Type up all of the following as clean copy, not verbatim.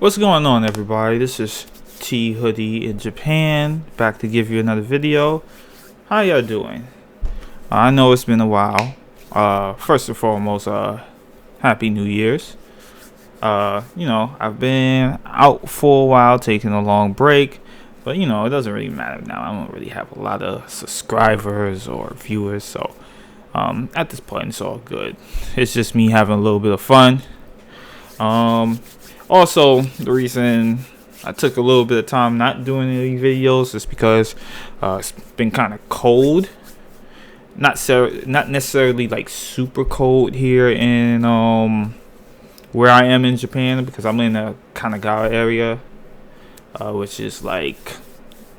What's going on, everybody? This is T Hoodie in Japan, back to give you another video. How y'all doing? I know it's been a while. First and foremost, Happy New Year's. I've been out for a while, taking a long break, but it doesn't really matter now. I don't really have a lot of subscribers or viewers, so at this point, it's all good. It's just me having a little bit of fun. Also, the reason I took a little bit of time not doing any videos is because it's been kind of cold. Not necessarily like super cold here in where I am in Japan, because I'm in the Kanagawa area, which is like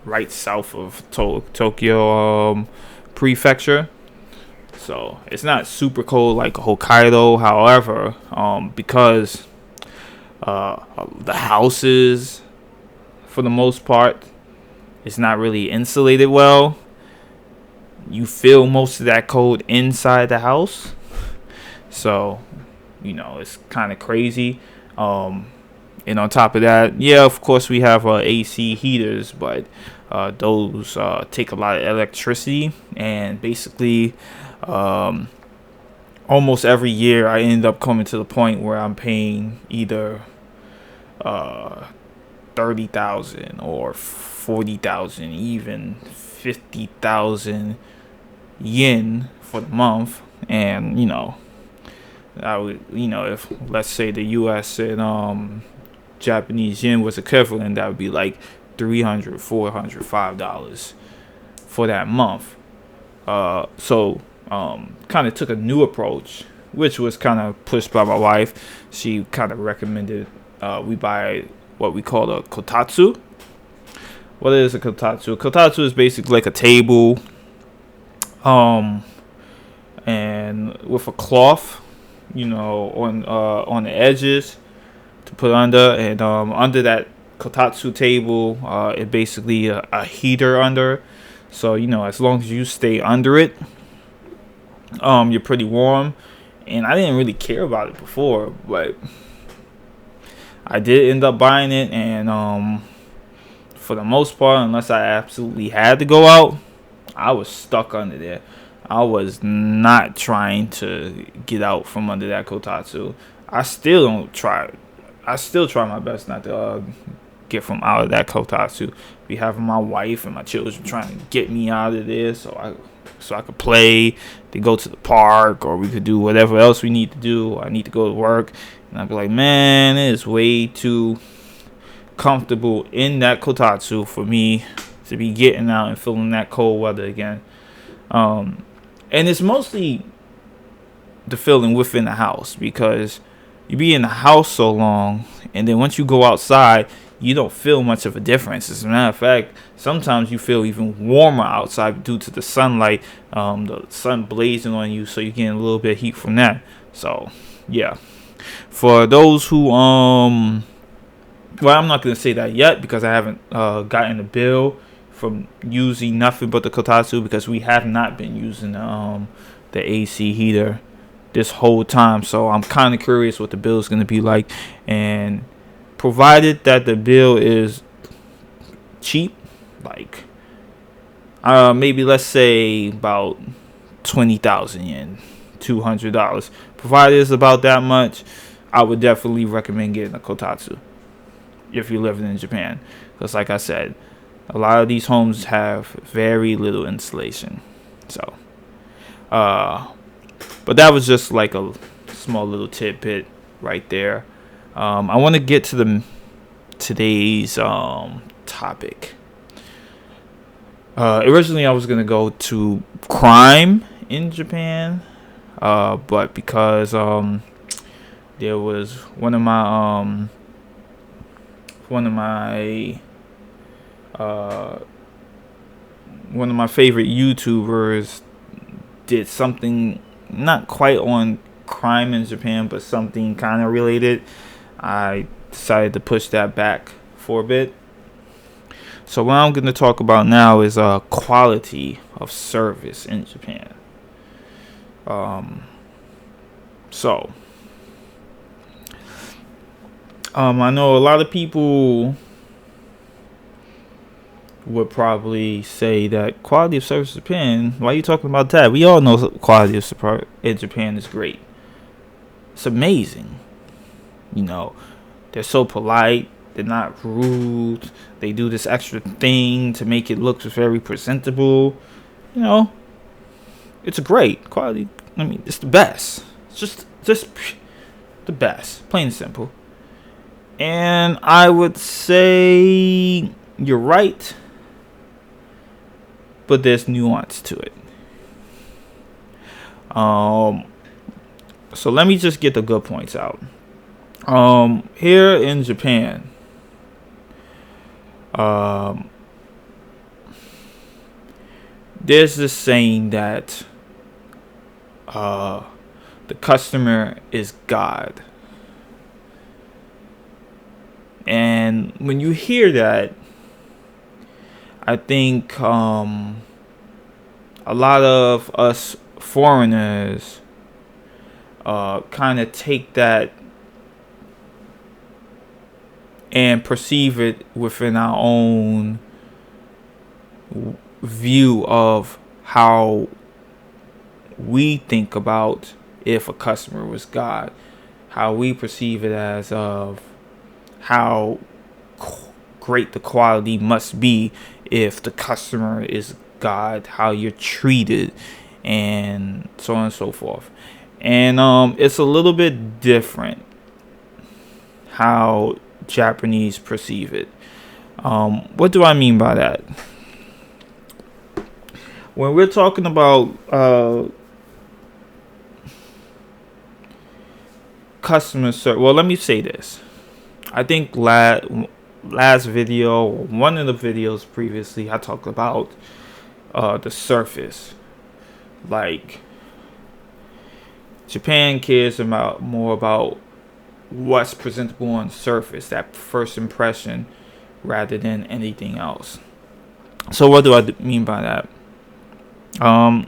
right south of Tokyo prefecture. So it's not super cold like Hokkaido. However, because the houses, for the most part, it's not really insulated well. You feel most of that cold inside the house, so it's kind of crazy. And on top of that, yeah, of course we have AC heaters, but those take a lot of electricity, and basically almost every year I end up coming to the point where I'm paying either 30,000 or 40,000, even 50,000 yen for the month. And I would, if let's say the US and Japanese yen was equivalent, that would be like $300, $400, $5 for that month. So kind of took a new approach, which was kind of pushed by my wife. She kind of recommended we buy what we call a kotatsu. What is a kotatsu? A kotatsu is basically like a table, and with a cloth, on the edges to put under, and under that kotatsu table, it basically a heater under. So as long as you stay under it, you're pretty warm. And I didn't really care about it before, but I did end up buying it, and for the most part, unless I absolutely had to go out, I was stuck under there. I was not trying to get out from under that kotatsu. I still try my best not to get from out of that kotatsu. Be having my wife and my children trying to get me out of there so I could play, to go to the park, or we could do whatever else we need to do. I need to go to work, and I'd be like, man, it is way too comfortable in that kotatsu for me to be getting out and feeling that cold weather again. And it's mostly the feeling within the house, because you be in the house so long, and then once you go outside, you don't feel much of a difference. As a matter of fact, sometimes you feel even warmer outside due to the sunlight, the sun blazing on you, so you're getting a little bit of heat from that. So yeah, for those who well, I'm not gonna say that yet, because I haven't gotten a bill from using nothing but the kotatsu, because we have not been using the AC heater this whole time. So I'm kind of curious what the bill is going to be like, and provided that the bill is cheap, like maybe let's say about 20,000 yen, $200, provided it's about that much, I would definitely recommend getting a kotatsu if you're living in Japan, because like I said, a lot of these homes have very little insulation. So but that was just like a small little tidbit right there. I want to get to today's topic. Originally I was gonna go to crime in Japan, but because there was one of my favorite YouTubers did something not quite on crime in Japan, but something kind of related. I decided to push that back for a bit. So what I'm going to talk about now is quality of service in Japan. So I know a lot of people would probably say that quality of service in Japan. Why are you talking about that? We all know quality of support in Japan is great. It's amazing. You know, they're so polite. They're not rude. They do this extra thing to make it look very presentable. You know, it's a great quality. I mean, it's the best. It's just the best, plain and simple. And I would say you're right, but there's nuance to it. So let me just get the good points out. Here in Japan, there's this saying that the customer is God. And when you hear that, I think a lot of us foreigners kind of take that and perceive it within our own view of how we think about if a customer was God, how we perceive it as of how great the quality must be if the customer is God, how you're treated, and so on and so forth. And it's a little bit different how Japanese perceive it. What do I mean by that? When we're talking about customer service, well, let me say this. I think last video, one of the videos previously, I talked about the surface. Like, Japan cares more about what's presentable on the surface, that first impression, rather than anything else. So what do I mean by that? A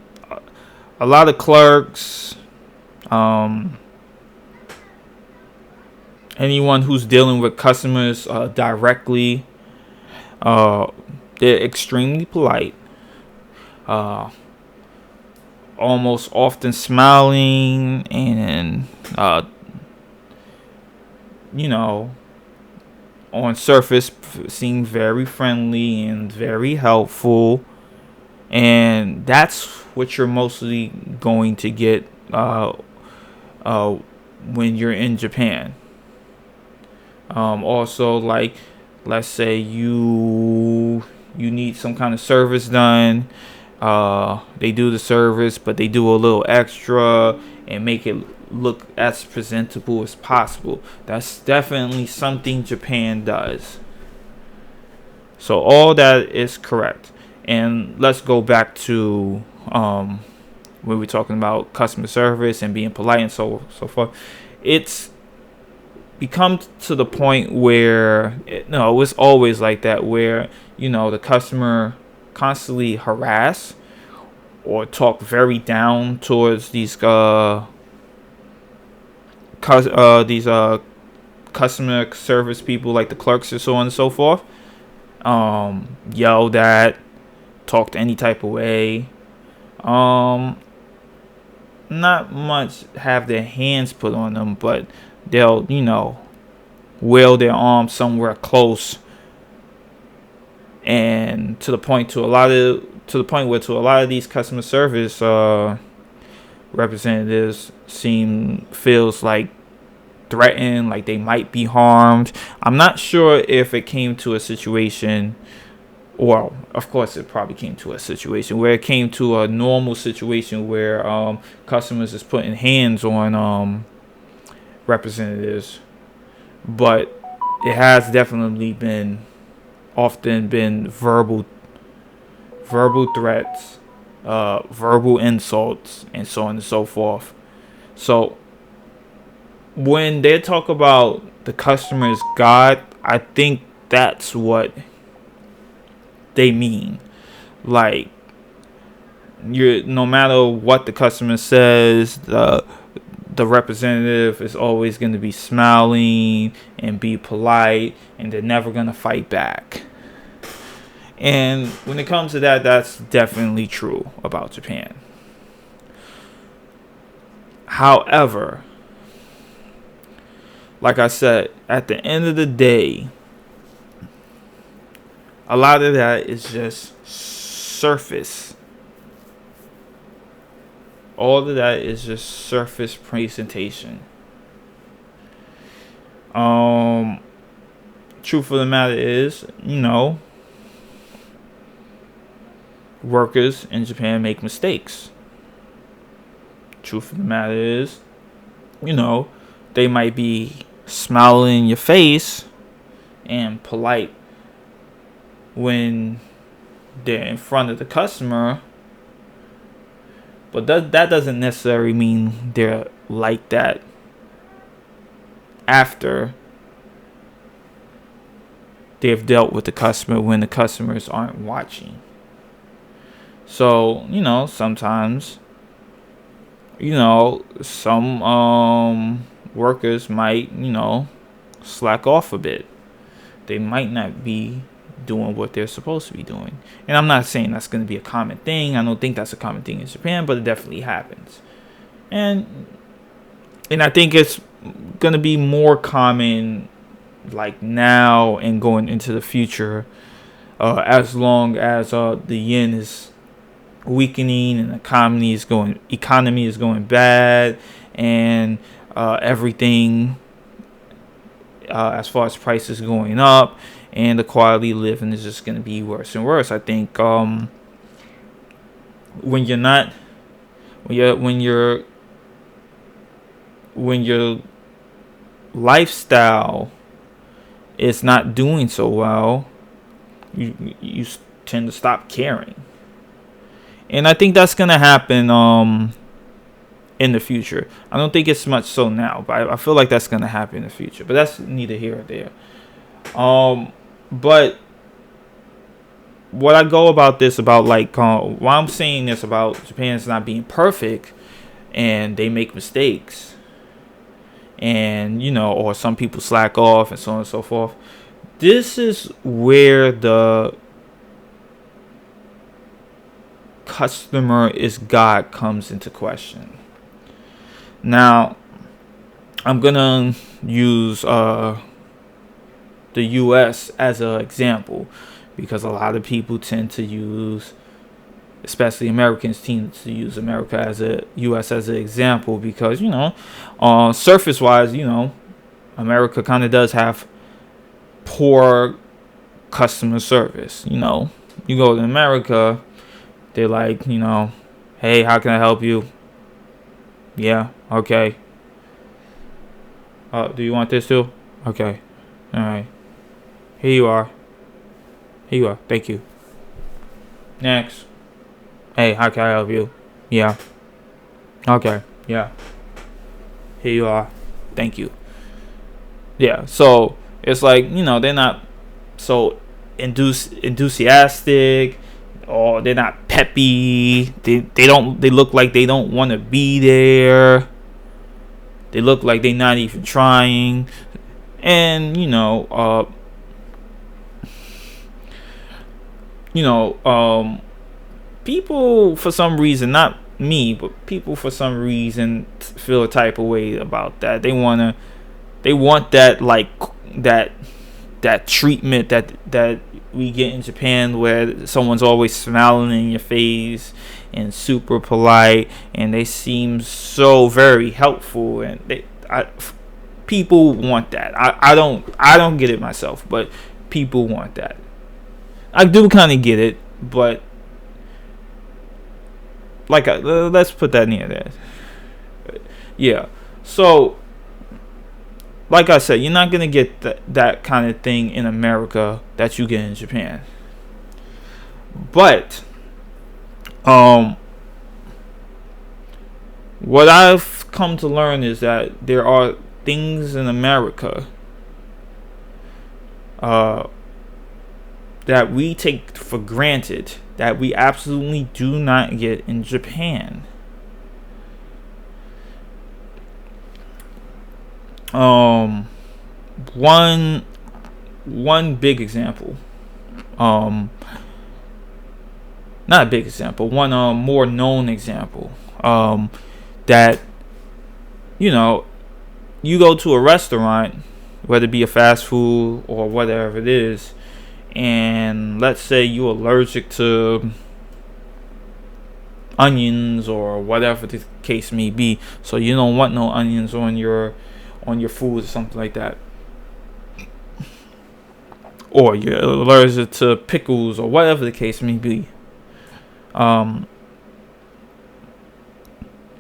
lot of clerks, anyone who's dealing with customers directly, they're extremely polite, almost often smiling, and on surface seem very friendly and very helpful. And that's what you're mostly going to get when you're in Japan. Also, like, let's say you need some kind of service done. They do the service, but they do a little extra and make it look as presentable as possible. That's definitely something Japan does. So all that is correct. And let's go back to when we're talking about customer service and being polite and so forth. It's become to the point where it was always like that, where the customer constantly harass or talk very down towards these customer service people, like the clerks and so on and so forth. Yelled at, talked any type of way. Not much have their hands put on them, but they'll wail their arms somewhere close, and to the point where to a lot of these customer service representatives feels like threatened, like they might be harmed. I'm not sure if it came to a situation, well, of course it probably came to a situation where it came to a normal situation where customers is putting hands on representatives, but it has definitely often been verbal threats, verbal insults, and so on and so forth. So when they talk about the customer is God, I think that's what they mean. Like, no matter what the customer says, the representative is always going to be smiling and be polite, and they're never going to fight back. And when it comes to that, that's definitely true about Japan. However, like I said, at the end of the day, a lot of that is just surface. All of that is just surface presentation. Truth of the matter is, workers in Japan make mistakes. Truth of the matter is, they might be smiling in your face and polite when they're in front of the customer, but that doesn't necessarily mean they're like that after they've dealt with the customer, when the customers aren't watching. So, sometimes, some workers might, slack off a bit. They might not be doing what they're supposed to be doing. And I'm not saying that's going to be a common thing. I don't think that's a common thing in Japan, but it definitely happens. And I think it's going to be more common like now and going into the future, as long as the yen is weakening and the economy is going bad, and everything as far as prices going up, and the quality of living is just going to be worse and worse. I think when your lifestyle is not doing so well, you tend to stop caring. And I think that's going to happen in the future. I don't think it's much so now, but I feel like that's going to happen in the future. But that's neither here or there. But what I go about this, about why I'm saying this about Japan's not being perfect and they make mistakes, and or some people slack off and so on and so forth. This is where the customer is God comes into question. Now, I'm gonna use the U.S. as an example, because a lot of people tend to use, especially Americans, tend to use America as a U.S. as an example, because surface wise, America kind of does have poor customer service. You go to America, they're like, hey, how can I help you? Yeah, okay. Do you want this too? Okay. All right. Here you are. Thank you. Next. Hey, how can I help you? Yeah. Okay. Yeah. Here you are. Thank you. Yeah. So it's like, they're not so enthusiastic, or they're not peppy. They look like they don't want to be there. They look like they're not even trying. And people for some reason, not me, but people for some reason feel a type of way about that. They want that, like that treatment that we get in Japan, where someone's always smiling in your face and super polite, and they seem so very helpful, and people want that. I don't get it myself, but people want that. I do kind of get it, but let's put that near there. Yeah. So, like I said, you're not gonna get that kind of thing in America that you get in Japan. But what I've come to learn is that there are things in America that we take for granted that we absolutely do not get in Japan. Um, one big example. Um, Not a big example. One more known example. That you know, you go to a restaurant, whether it be a fast food or whatever it is, and let's say you're allergic to onions or whatever the case may be, so you don't want no onions on your food or something like that, or you're allergic to pickles or whatever the case may be. Um,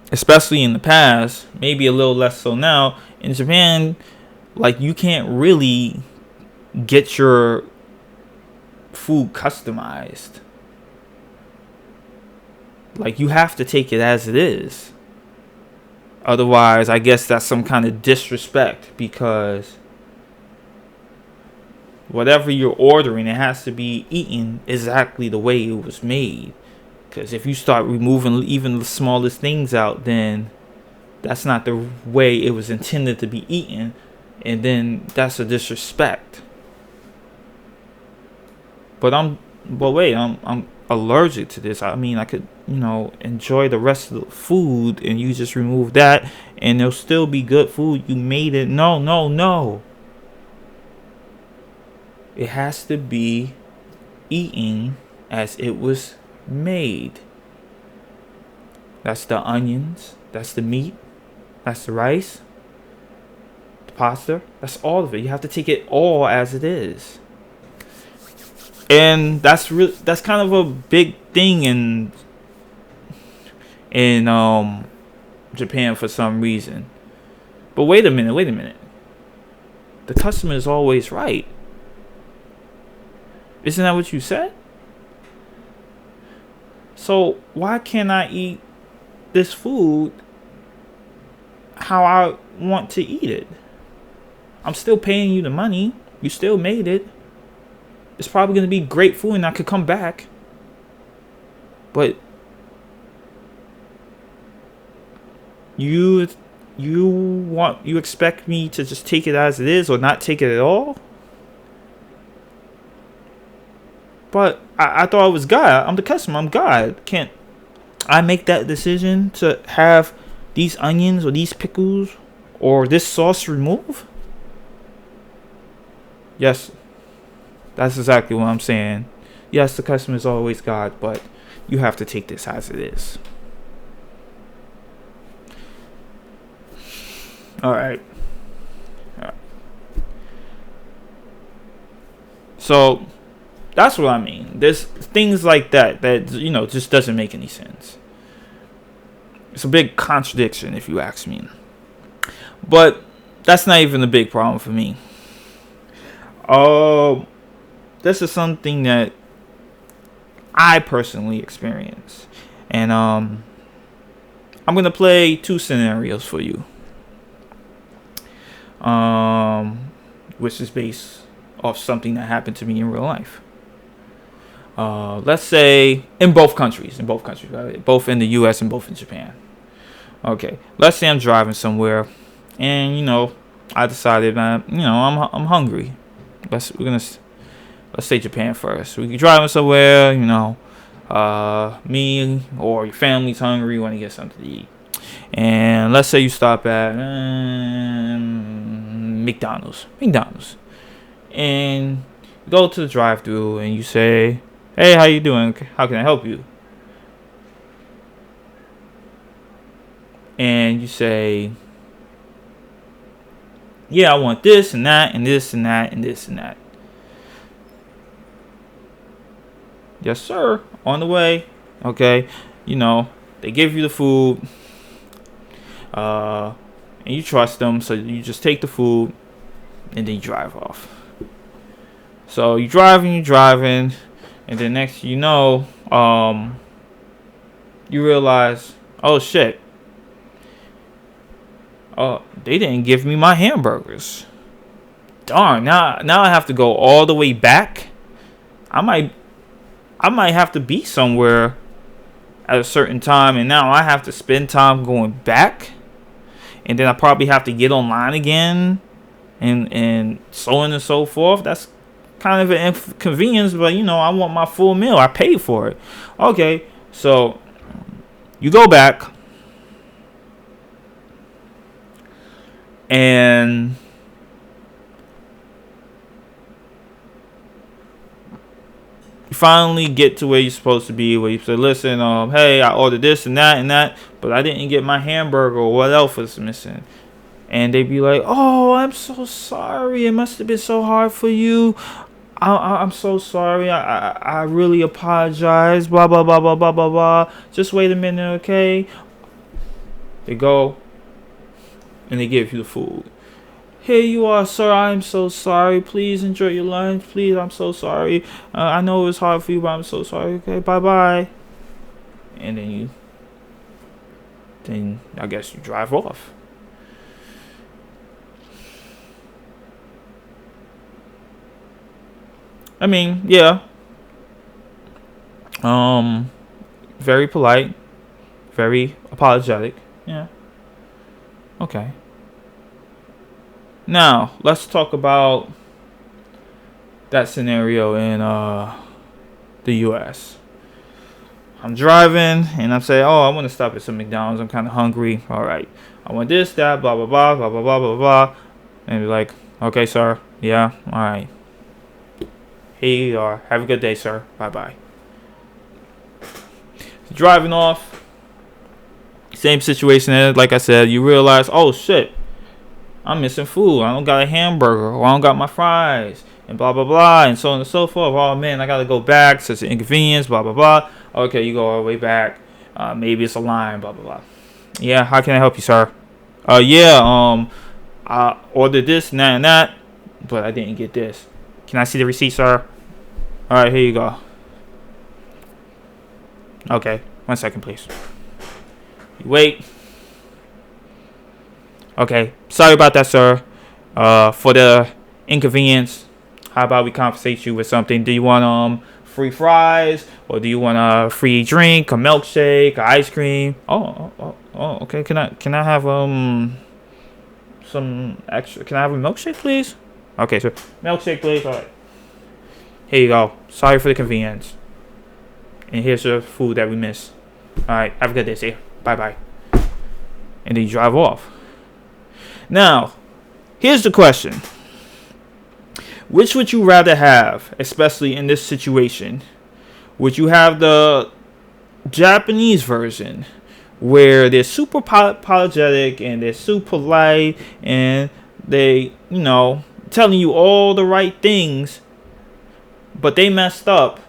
Especially in the past, maybe a little less so now. In Japan, like, you can't really get your food customized. Like, you have to take it as it is. Otherwise, I guess that's some kind of disrespect, because whatever you're ordering, it has to be eaten exactly the way it was made. Because if you start removing even the smallest things out, then that's not the way it was intended to be eaten, and then that's a disrespect. But wait, I'm allergic to this. I mean, I could, enjoy the rest of the food, and you just remove that, and it'll still be good food. You made it. No, no, no. It has to be eaten as it was made. That's the onions, that's the meat, that's the rice, the pasta, that's all of it. You have to take it all as it is. And that's kind of a big thing in Japan for some reason. But wait a minute. The customer is always right. Isn't that what you said? So why can't I eat this food how I want to eat it? I'm still paying you the money. You still made it. It's probably going to be great food and I could come back. But you expect me to just take it as it is or not take it at all? But I thought I was God. I'm the customer. I'm God. Can't I make that decision to have these onions or these pickles or this sauce removed? Yes, that's exactly what I'm saying. Yes, the customer is always God, but you have to take this as it is. All right. So that's what I mean. There's things like that just doesn't make any sense. It's a big contradiction, if you ask me. But that's not even a big problem for me. This is something that I personally experience, and I'm gonna play two scenarios for you. Which is based off something that happened to me in real life. Let's say in both countries, right? Both in the U.S. and both in Japan. Okay, let's say I'm driving somewhere, and I decided, man, I'm hungry. Let's say Japan first. We driving somewhere, me or your family's hungry, you want to get something to eat, and let's say you stop at McDonald's, and you go to the drive-thru and you say, "Hey, how you doing? How can I help you?" And you say, "Yeah, I want this and that and this and that and this and that." Yes, sir. On the way. Okay. They give you the food. And you trust them, so you just take the food and then you drive off. So you're driving, and then next you realize, oh shit. Oh, they didn't give me my hamburgers. Darn, now I have to go all the way back. I might have to be somewhere at a certain time, and now I have to spend time going back. and then I probably have to get online again, and so on and so forth. That's kind of an inconvenience, but I want my full meal. I paid for it. Okay, so you go back, and you finally get to where you're supposed to be, where you say, listen, hey, I ordered this and that, but I didn't get my hamburger, or what else was missing. And they be like, oh, I'm so sorry. It must have been so hard for you. I'm so sorry. I really apologize. Blah, blah, blah, blah, blah, blah, blah. Just wait a minute, okay? They go, and they give you the food. Here you are, sir. I'm so sorry. Please enjoy your lunch. Please, I'm so sorry. I know it was hard for you, but I'm so sorry. Okay, bye-bye. And then I guess you drive off. I mean, yeah. Very polite, very apologetic. Yeah. Okay. Now, let's talk about that scenario in the US. I'm driving and I'm saying, oh, I want to stop at some McDonald's. I'm kind of hungry. All right. I want this, that, blah, blah, blah, blah, blah, blah, blah, blah. And be like, okay, sir. Yeah. All right. Here you are. Have a good day, sir. Bye-bye. Driving off. Same situation as, like I said, you realize, oh, shit. I'm missing food. I don't got a hamburger. Or I don't got my fries. And blah, blah, blah. And so on and so forth. Oh, man, I got to go back. Such an inconvenience. Blah, blah, blah. Okay, you go all the way back. Maybe it's a line. Blah, blah, blah. Yeah, how can I help you, sir? I ordered this and that. But I didn't get this. Can I see the receipt, sir? All right, here you go. Okay, 1 second, please. You wait. Okay, sorry about that, sir. For the inconvenience, how about we compensate you with something? Do you want free fries, or do you want a free drink, a milkshake, a ice cream? Oh, okay. Can I have some extra? Can I have a milkshake, please? Okay, so milkshake, please. All right. Here you go. Sorry for the convenience. And here's the food that we missed. All right. Have a good day. See you. Bye-bye. And then you drive off. Now, here's the question. Which would you rather have, especially in this situation? Would you have the Japanese version, where they're super apologetic and they're super polite and they, telling you all the right things, but they messed up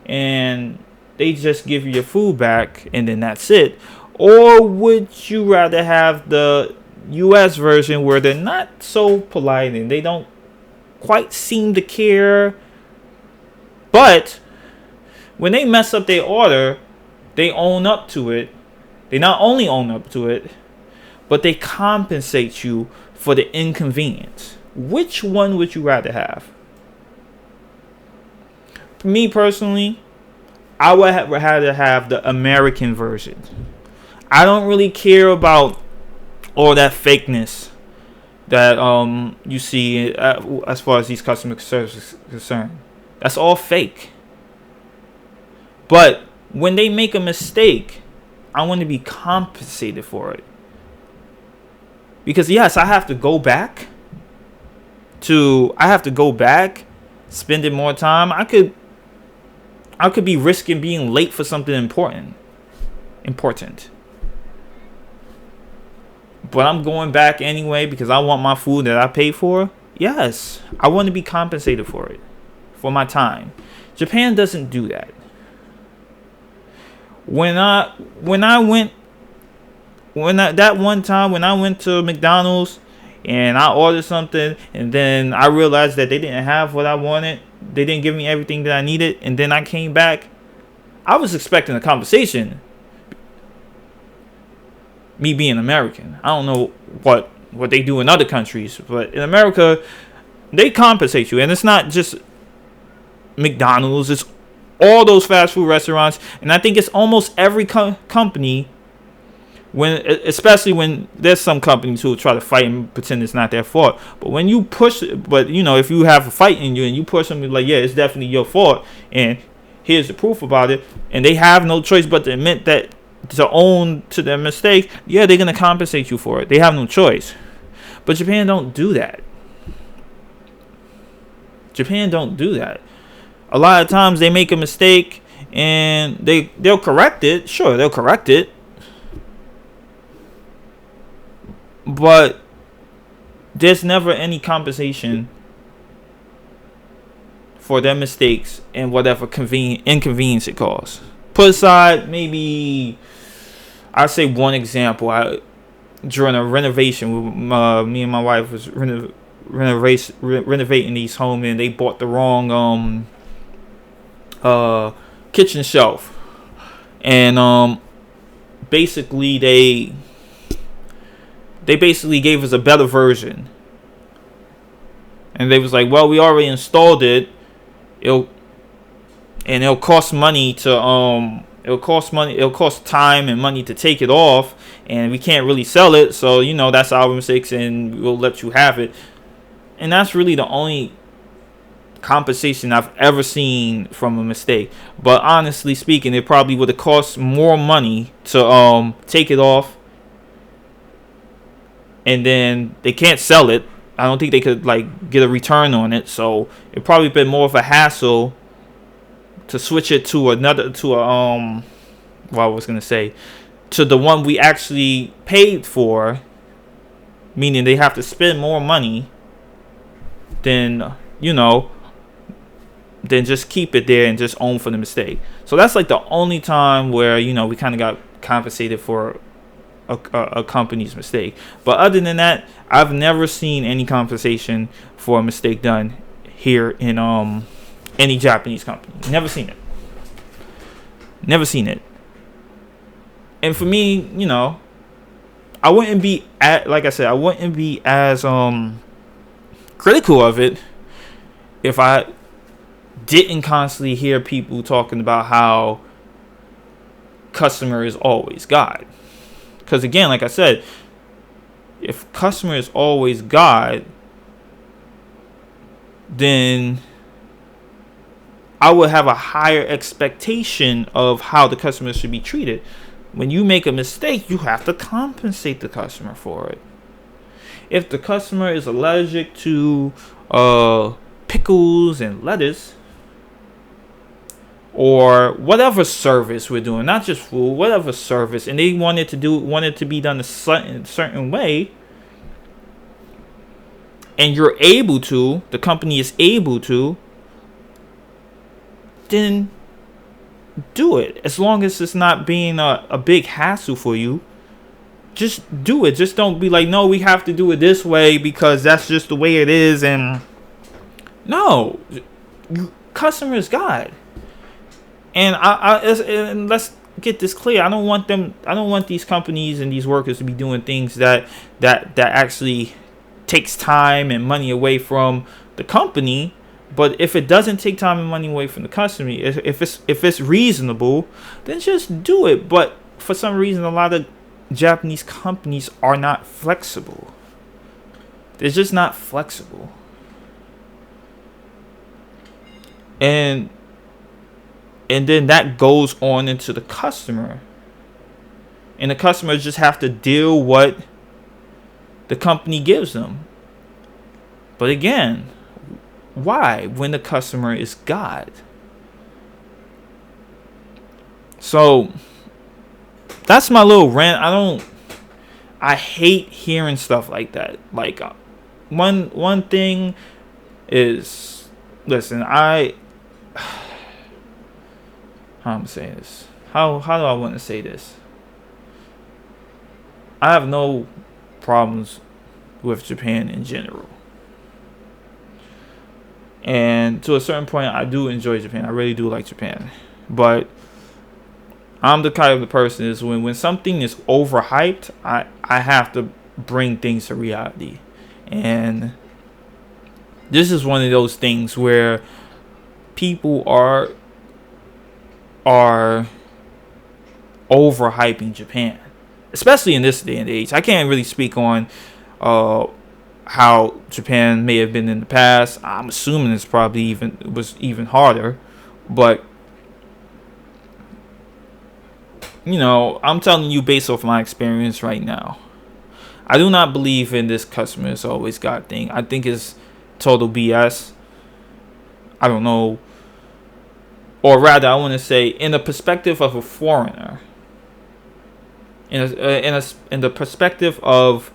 and they just give you your food back and then that's it? Or would you rather have the US version, where they're not so polite and they don't quite seem to care, but when they mess up their order, they own up to it? They not only own up to it, but they compensate you for the inconvenience. Which one would you rather have? For me personally, I would rather have the American version. I don't really care about all that fakeness that you see as far as these customer service is concerned. That's all fake. But when they make a mistake, I want to be compensated for it. Because yes, I have to go back, spending more time. I could be risking being late for something important. But I'm going back anyway because I want my food that I paid for. Yes, I want to be compensated for it, for my time. Japan doesn't do that. That one time when I went to McDonald's and I ordered something and then I realized that they didn't have what I wanted. They didn't give me everything that I needed, and then I came back. I was expecting a conversation. Me being American, I don't know what they do in other countries, but in America, they compensate you, and it's not just McDonald's. It's all those fast food restaurants, and I think it's almost every company Especially when there's some companies who try to fight and pretend it's not their fault. But when you push it, but if you have a fight in you and you push them, like, yeah, it's definitely your fault, and here's the proof about it, and they have no choice but to admit that, to own to their mistake, yeah, they're gonna compensate you for it. They have no choice. But Japan don't do that. Japan don't do that. A lot of times they make a mistake and they'll correct it. Sure, they'll correct it. But there's never any compensation for their mistakes and whatever inconvenience it causes. Put aside maybe, I'd say one example. During a renovation, me and my wife was renovating these home, and they bought the wrong kitchen shelf, and basically they basically gave us a better version, and they was like, well, we already installed it, it'll cost money to it'll cost time and money to take it off, and we can't really sell it, so that's our mistakes and we'll let you have it. And that's really the only compensation I've ever seen from a mistake. But honestly speaking, it probably would have cost more money to take it off, and then they can't sell it. I don't think they could get a return on it, so it probably been more of a hassle to switch it to to the one we actually paid for, meaning they have to spend more money than than just keep it there and just own for the mistake. So that's the only time where we kind of got compensated for a company's mistake. But other than that, I've never seen any compensation for a mistake done here in any Japanese company. Never seen it. And for me, I wouldn't be I wouldn't be as critical of it if I didn't constantly hear people talking about how customer is always God. Because again, like I said, if customer is always God, then I would have a higher expectation of how the customer should be treated. When you make a mistake, you have to compensate the customer for it. If the customer is allergic to pickles and lettuce, or whatever service we're doing, not just food, whatever service, and they want it to be done a certain way, and you're able to, the company is able to, then do it. As long as it's not being a big hassle for you, just do it. Just don't be like, no, we have to do it this way because that's just the way it is. And no, customer is God. And and let's get this clear. I don't want these companies and these workers to be doing things that actually takes time and money away from the company. But if it doesn't take time and money away from the customer, if it's reasonable, then just do it. But for some reason, a lot of Japanese companies are not flexible. They're just not flexible. And then that goes on into the customer. And the customer just have to deal what the company gives them. But again, why when the customer is God? So that's my little rant. I hate hearing stuff like that. One thing is, listen, how I'm saying this. How do I want to say this? I have no problems with Japan in general. And to a certain point, I do enjoy Japan. I really do like Japan. But I'm the kind of the person is when something is overhyped, I have to bring things to reality. And this is one of those things where people are overhyping Japan. especially in this day and age. I can't really speak on uh, how Japan may have been in the past. I'm assuming it's probably even harder, but I'm telling you based off my experience right now. I do not believe in this customer is always God thing. I think it's total BS. I don't know, or rather, I want to say, in the perspective of a foreigner, in the perspective of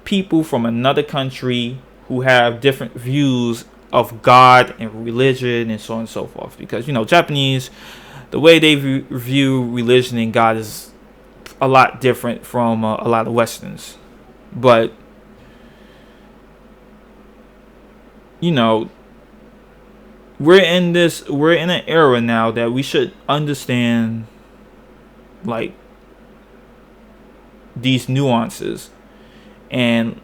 people from another country who have different views of God and religion and so on and so forth. Because Japanese, the way they view religion and God is a lot different from a lot of Westerns. But we're in an era now that we should understand, like, these nuances and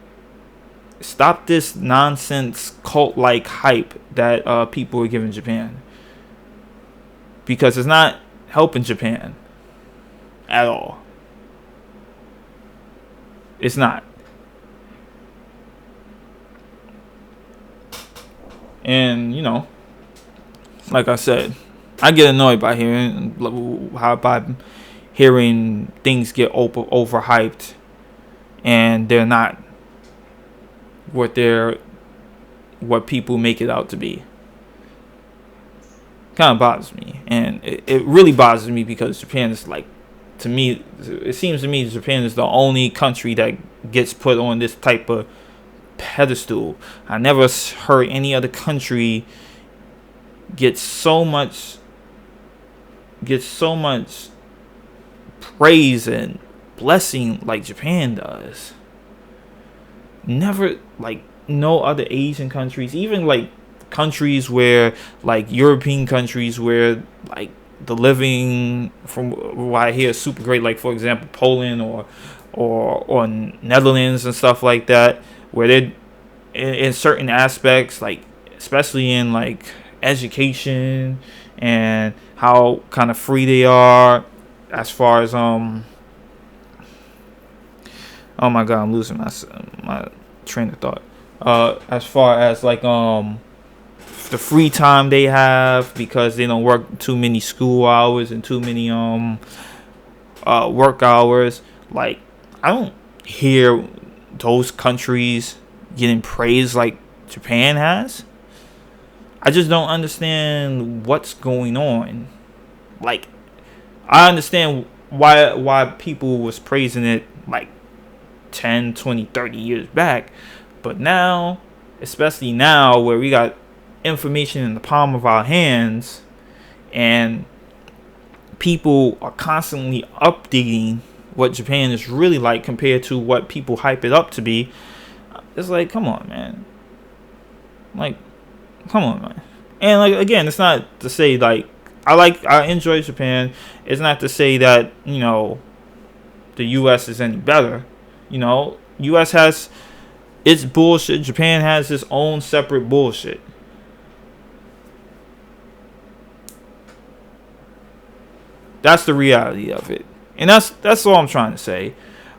stop this nonsense cult-like hype that people are giving Japan, because it's not helping Japan at all. It's not. And like I said, I get annoyed by hearing things get overhyped and they're not what people make it out to be. Kind of bothers me, and it really bothers me because Japan is, like, to me, it seems to me Japan is the only country that gets put on this type of pedestal. I never heard any other country get so much praise and blessing like Japan does. Never, like, no other Asian countries, even like countries where, like, European countries where, like, the living, from what I hear, is super great, like, for example, Poland or Netherlands and stuff like that, where they're in certain aspects, like, especially in, like, education and how kind of free they are as far as oh my god, I'm losing my train of thought. As far as, like, the free time they have, because they don't work too many school hours and too many work hours. Like, I don't hear those countries getting praised like Japan has. I just don't understand what's going on. Like, I understand why people was praising it, like, 10, 20, 30 years back. But now, especially now where we got information in the palm of our hands and people are constantly updating what Japan is really like compared to what people hype it up to be, it's like, come on, man. Like, come on, man. And, like, again, it's not to say, like, I enjoy Japan. It's not to say that, the US is any better. US has its bullshit. Japan has its own separate bullshit. That's the reality of it. And that's all I'm trying to say.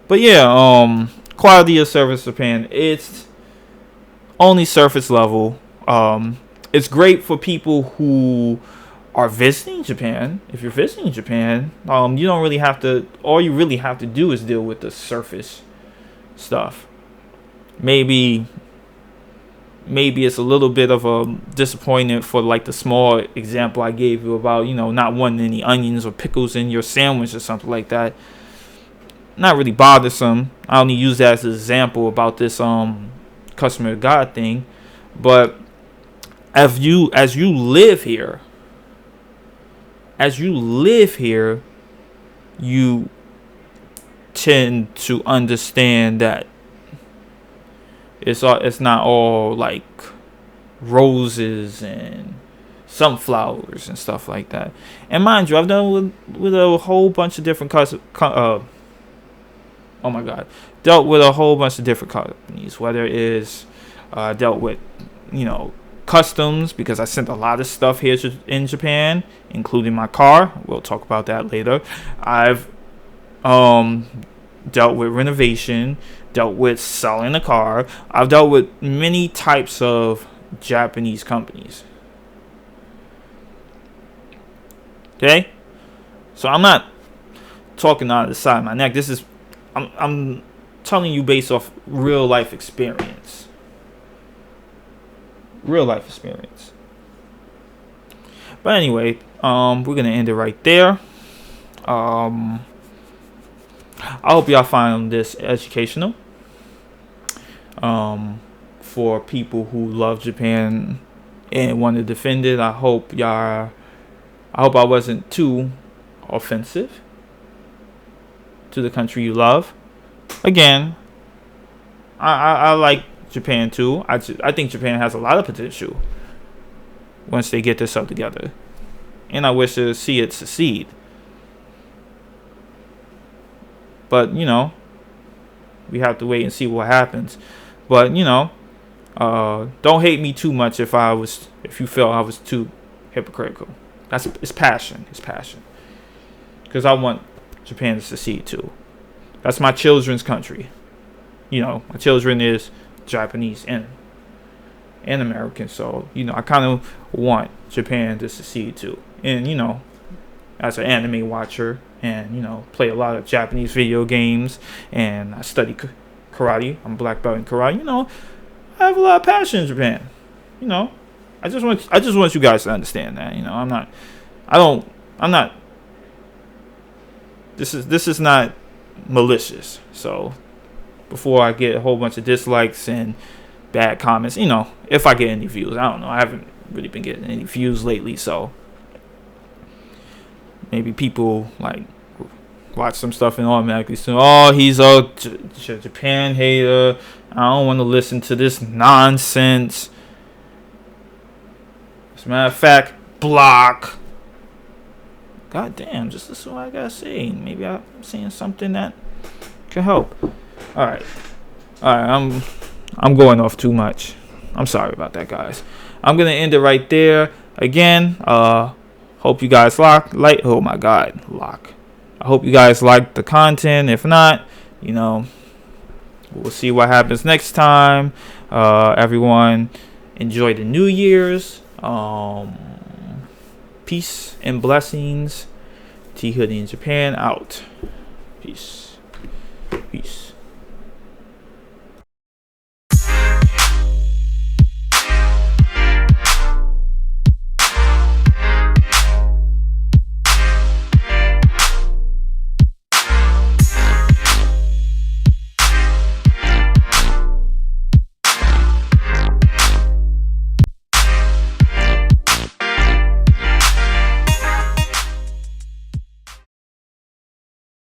But yeah, quality of service Japan, it's only surface level. It's great for people who are visiting Japan. If you're visiting Japan, you don't really have to. All you really have to do is deal with the surface stuff. Maybe it's a little bit of a disappointment for, like, the small example I gave you about, not wanting any onions or pickles in your sandwich or something like that. Not really bothersome. I only use that as an example about this customer God thing. But as you live here, you tend to understand that it's not all, like, roses and sunflowers and stuff like that. And mind you, I've done with a whole bunch of different dealt with a whole bunch of different companies. Whether it is dealt with, customs, because I sent a lot of stuff here in Japan, including my car. We'll talk about that later. I've dealt with renovation, dealt with selling a car. I've dealt with many types of Japanese companies. Okay? So I'm not talking out of the side of my neck. I'm telling you based off real life experience. Real life experience. But anyway, we're gonna end it right there. I hope y'all find this educational. For people who love Japan and want to defend it, I hope I wasn't too offensive to the country you love. Again, I like Japan too. I think Japan has a lot of potential once they get this up together, and I wish to see it succeed. But we have to wait and see what happens. But don't hate me too much if you felt I was too hypocritical. It's passion. It's passion. Because I want Japan to succeed too. That's my children's country. My children is Japanese and American. So, I kind of want Japan to succeed too. And, as an anime watcher and, play a lot of Japanese video games and I study karate. I'm a black belt in karate. I have a lot of passion in Japan. I just want you guys to understand that. This is not malicious. So before I get a whole bunch of dislikes and bad comments, if I get any views, I don't know. I haven't really been getting any views lately, so maybe people like watch some stuff and automatically say, "Oh, he's a Japan hater. I don't want to listen to this nonsense." As a matter of fact, block. God damn, just listen to what I gotta say. Maybe I'm saying something that can help. All right. I'm going off too much. I'm sorry about that, guys. I'm gonna end it right there. Again, hope you guys lock. Oh my God, lock. I hope you guys like the content. If not, we'll see what happens next time. Everyone, enjoy the New Year's. Peace and blessings. T Hoodie in Japan out. Peace.